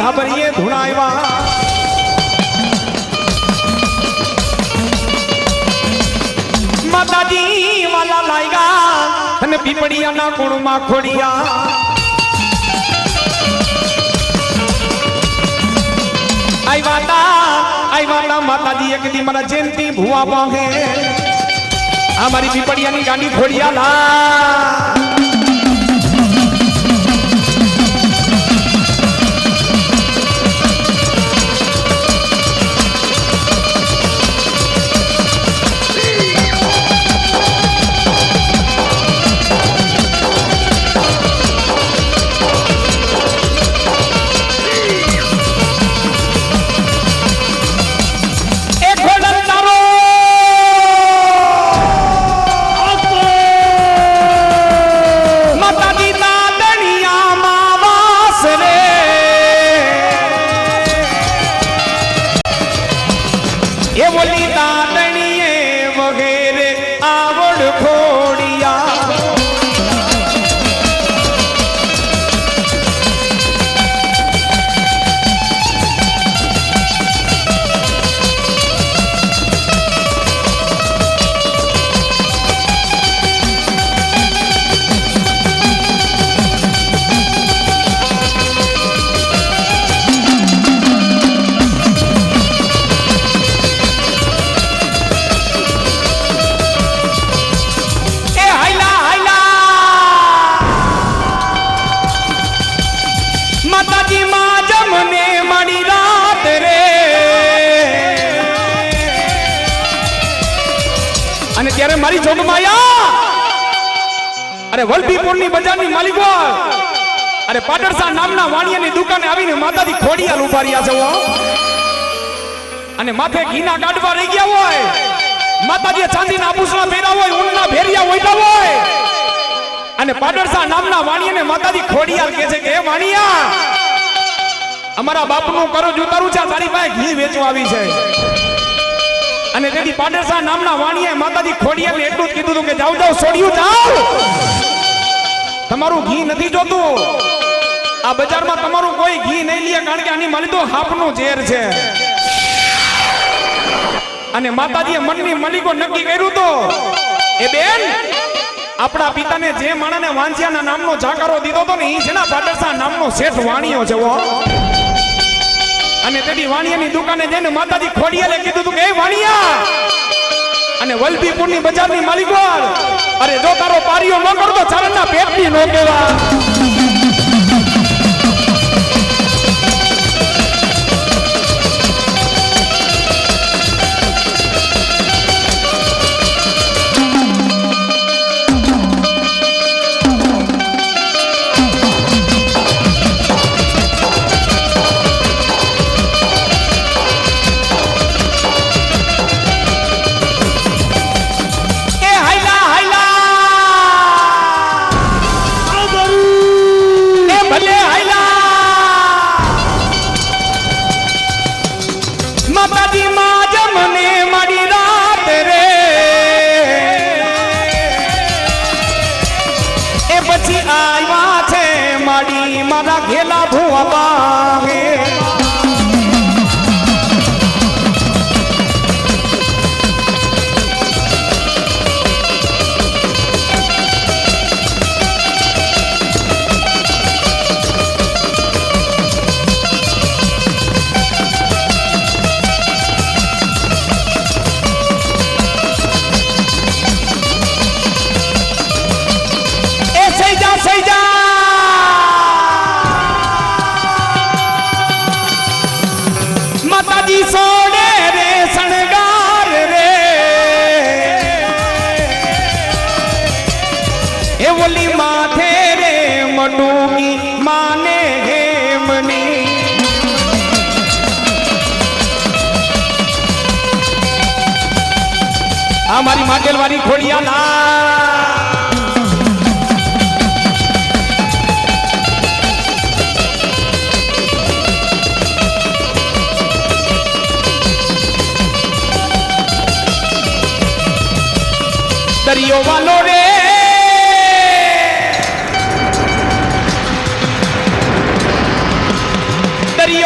ધાબરીએ ધૂણાવ્યા માતાજી વાલા લાગ્યા અને પીપળિયાના કુળમાં ખોડિયા આઈવાતા માતાજી એક દી મારા જયંતી ભુવા પાહે આ મારી પીપળિયાની ગાડી ખોડિયા લા ત્યારે મારી જોગમાયા અરે વલભીપુરની બજારની માલિકો અરે પાટણસા નામના વાણિયાની દુકાને આવીને માતાજી ખોડિયાલ ઉભા રહ્યા છે અને માથે ઘીના ગાડવા રહી ગયા હોય માતાજીએ ચાંદીના આભૂષણ પહેર્યા હોય ઊનના ભેરિયા ઓઢ્યા હોય અને પાટણસા નામના વાણિયાને માતાજી ખોડિયાલ કહે છે કે હે વાણિયા અમારા બાપનું કરજ ઉતારું છે તારી પાસે ઘી વેચવા આવી છે અને તેથી પાટણસા નામના વાણિયાએ માતાજી ખોડિયાલને એટલું જ કીધું હતું કે જાવ જાવ છોડ્યું જાવ તમારું ઘી નથી જોતું આ બજારમાં તમારું કોઈ ઘી નહીં લે કારણ કે આની માલી તો હાફનું ઝેર છે અને માતાજીએ મનની મલિકો નક્કી કર્યું તો એ બેન આપણા પિતાને જે માણસને વાંસિયાના નામનો જાકારો દીધો તો ને એ છે ને પાટણસા નામનો શેઠ વાણિયો છે અને તેની વાણિયાની દુકાને જઈને માતાજી ખોડિયાલે કીધું તું કે એ વાણિયા અને વલભીપુરની બજારની માલિકો અરે જો તારો પારિયો ન કરતો ચારણના પેટની નો કેવા મારા ઘેલા ભુવા પાહે સોડે રે શણગાર રે એ ઓલી માથે રે મડુકી માને હેમની આ મારી માટેલવાળી ખોડિયાલા દરિયો વાલો રે દરિયો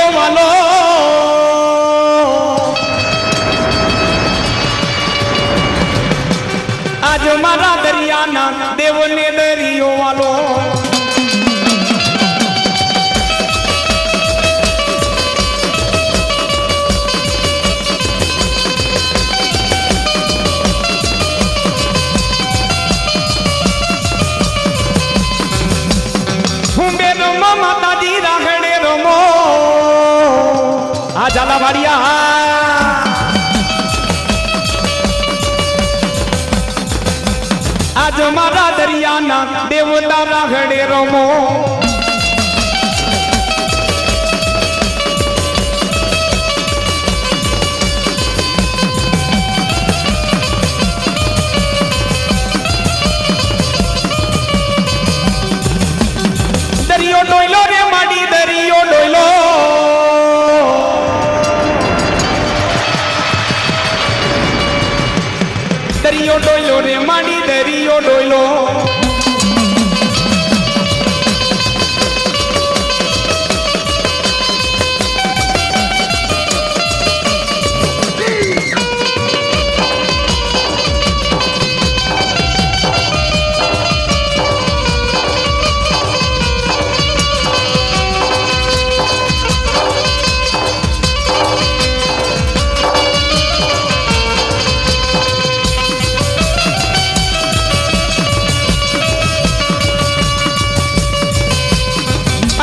દરિયાના દેવને દરિયો વાલો માતાજી રાખડે રમો આ ઝાલા વાડિયા આજ મારા દરિયાના દેવતા રાખડે રમો દરિયો ડોયલો રે માડી દરિયો ડોયલો દરિયો ડોયલો રે માડી દરિયો ડોયલો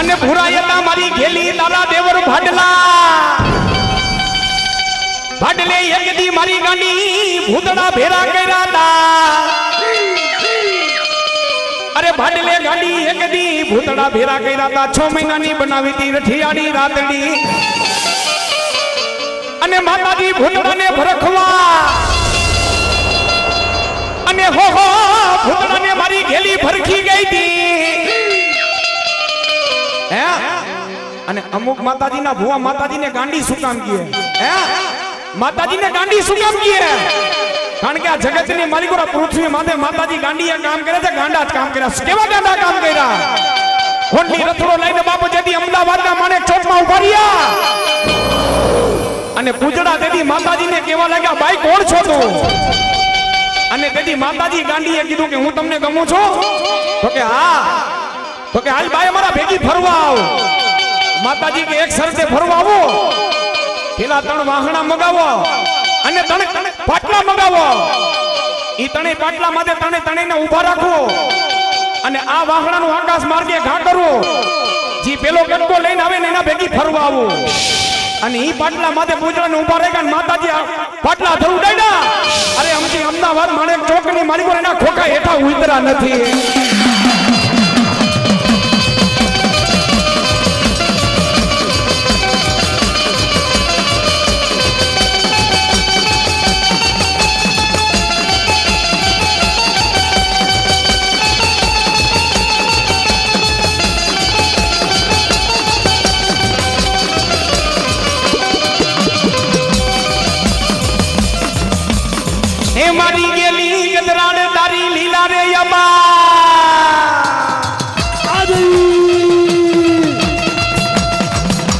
અને ભુરાયતા મારી ઘેલી તારા દેવર ભાડલા ભાડલે એક દી મારી ગાંડી ભૂતડા ભેરા કર્યા તા અરે ભાડલે ગાંડી એક દી ભૂતડા ભેરા કર્યા તા 6 મહિનાની બનાવી તી રઠિયાની રાતડી અને માતાજી ભૂતડાને ભરખવા અને હો ભૂતડાને મારી ઘેલી ભરખી ગઈ તી અને અમુક માતાજીના ભુવા માતાજીને ગાંડી શું કામ કહે હે માતાજીને ગાંડી શું કામ કહે કારણ કે આ જગતની માલિકોના પૃથ્વી માથે માતાજી ગાંડીએ કામ કરે છે ગાંડા જ કામ કર્યા કેવા ગાંડા કામ કર્યા હોંડી રથડો લઈને બાપુ જેથી અમદાવાદના માણેક ચોકમાં ઉભા રહ્યા અને પૂજડા તેથી માતાજીને કેવા લાગ્યા બાઈ કોણ છો તું અને તેથી માતાજી ગાંડીએ કીધું કે હું તમને ગમું છું તો કે હા તો કે હાલ બાઈ અમારા ભેગી ફરવા આવ માતાજી કે એક શરતે ફરવા આવો પેલા 3 વાહણા મગાવો અને 3 પાટલા મગાવો ઈ 3 પાટલા માટે 3 ને ઊભા રાખો અને આ વાહણાનું આકાશ માર્ગે ઘા કરો જી પેલો કટકો લઈને આવે ને એના ભેગી ફરવા આવો અને ઈ પાટલા માટે પૂજરાને ઊભા રાખ્યા માતાજી પાટલા ધરું ડાયડા અરે અમથી અમદાવાદ માણેક ચોકની માલિકો એના ખોખા હેઠા ઉતરા નથી મારી ગેલી ગદરાડ તારી લીલા રે યમા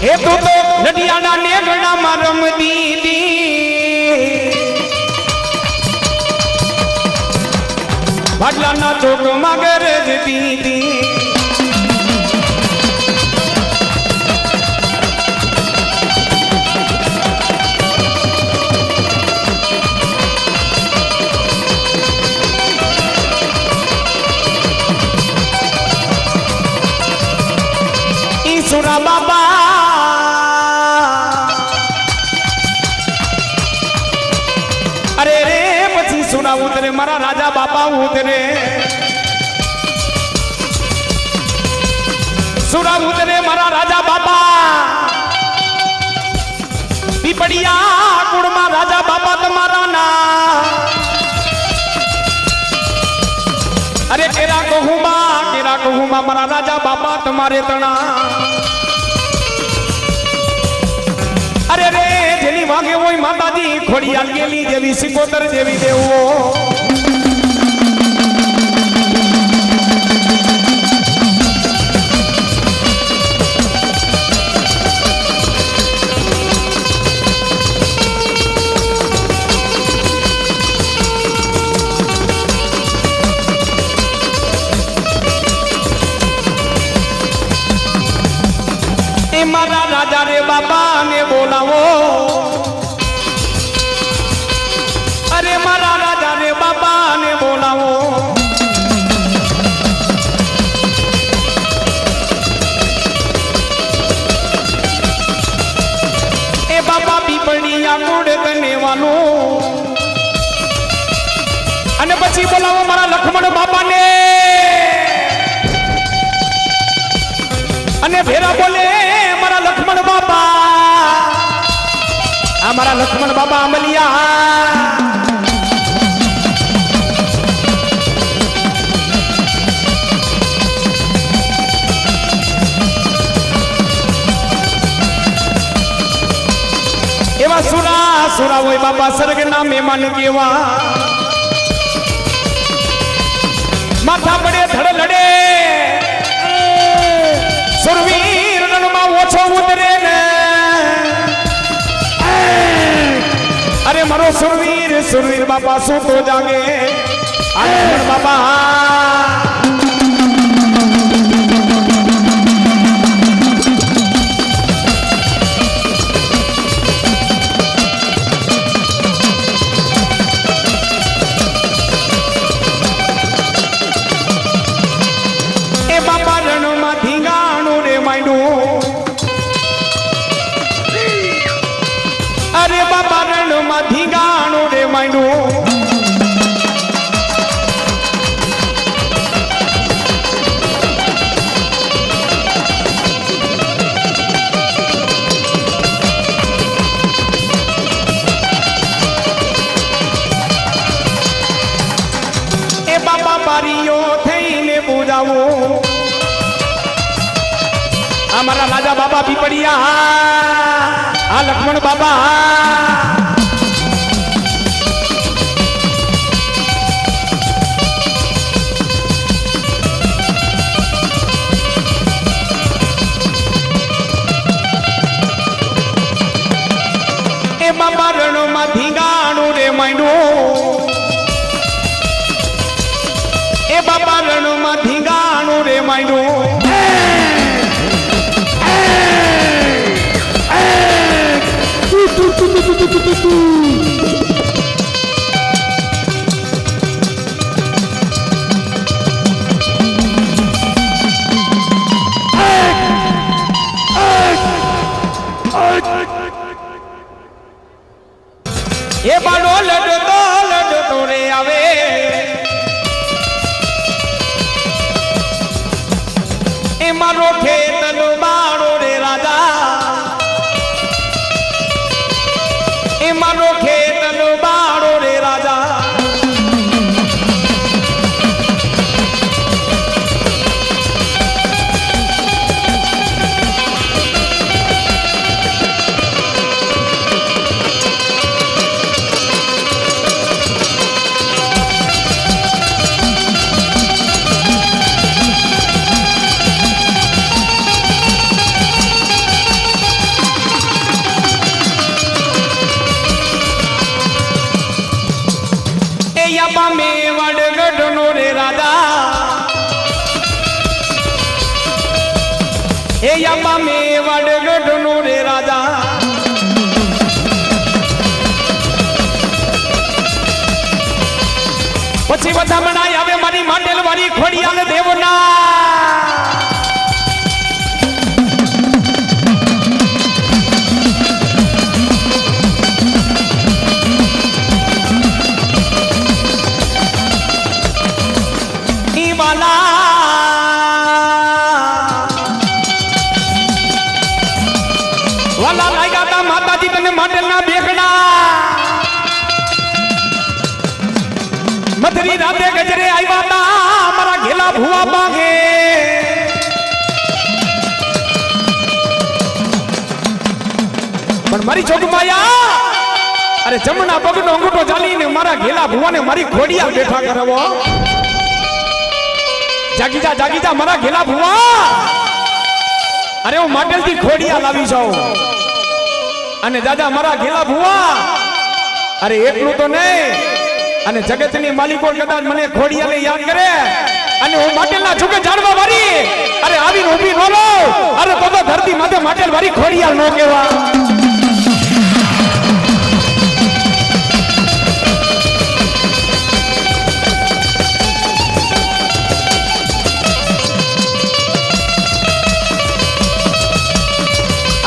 એ તો લડિયાના નેગણા માં રમતી દી ભાડલાના ચોકમાં ગરજતી દી સુરા બાબા અરે રે પછી સુરા ઉતરે મારા રાજા બાપા ઉતરે સુરા ઉતરે મારા રાજા બાપા પીપળિયા કુળમાં રાજા બાપા તમારા ના અરે કેરા કહુમાં મારા રાજા બાપા તમારે તણા અરે રે જેની વાગે હોય માતાજી ખોડિયાલ ગેલી જેવી સિકોતર જેવી દેવો મારા રાજા રે બાપાને બોલાવો અરે મારા રાજા રે બાપાને બોલાવો એ બાપા પીપળિયા કુડ બને વાલો અને પછી બોલાવો મારા લખમણ બાપાને અને ભેરા બોલે મારા લક્ષ્મણ બાપા આ મારા લક્ષ્મણ બાપા અમલિયા એવા સુરા હોય બાપા સ્વર્ગના મહેમાન કેવા માથા પડે ધડ લડે સુરવીર રણમાં ઓછો ઉતરે ને અરે મારો સુરવીર બાપા શું તો જાગે આ બાપા અરે બાપા રણમાં ધીંગાણું રે માંડું એ બાપા બારીઓ થઈને પૂજાવું અમારા રાજા બાબા પીપળિયા આ લક્ષ્મણ બાબા એ બાબા રણમાં ધીંગાણું રે માંડું એ બાબા રણમાં ધીંગાણું રે માંડું એ બાળો લડતો રે આવે એ મારો ખેતનો બાળો રે રાજા એ મારો ખેતનો બાળો રે રાજા મેવાડ ગઢનો રે રાજા એ યામા મેવાડ ગઢનો રે રાજા પછી બધા મનાય આવે મારી માંડેલ વાળી ખોડિયાલ દેવના વાલા લાગ્યા તા માતાજી તને માંડેલના બેકડા મધરી રાતે ગજરે આવ્યા તા મારા ઘેલા ભુવા બાગે પણ મારી જોગમાયા અરે જમણા પગનો અંગૂઠો ચાલીને મારા ઘેલા ભુવાને મારી ખોડિયા બેઠા કરવો જાગી જા મારા ઘેલા ભુવા અરે હું માંડેલથી ખોડિયા લાવી જાઉં અને દાદા મારા ઘેલા ભુવા અરે એટલું તો નહીં અને જગતની માલિકો કદાચ મને ખોડિયાને યાદ કરે અને હું માંડેલના છુકે જાણવા વાળી અરે આવીને ઊભી ન રહો અરે તો ધરતી ધરતી માથે માટેલ વાળી ખોડિયાલ નો કહેવા.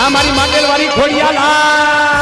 આ મારી માટેલ વાળી ખોડિયાલ.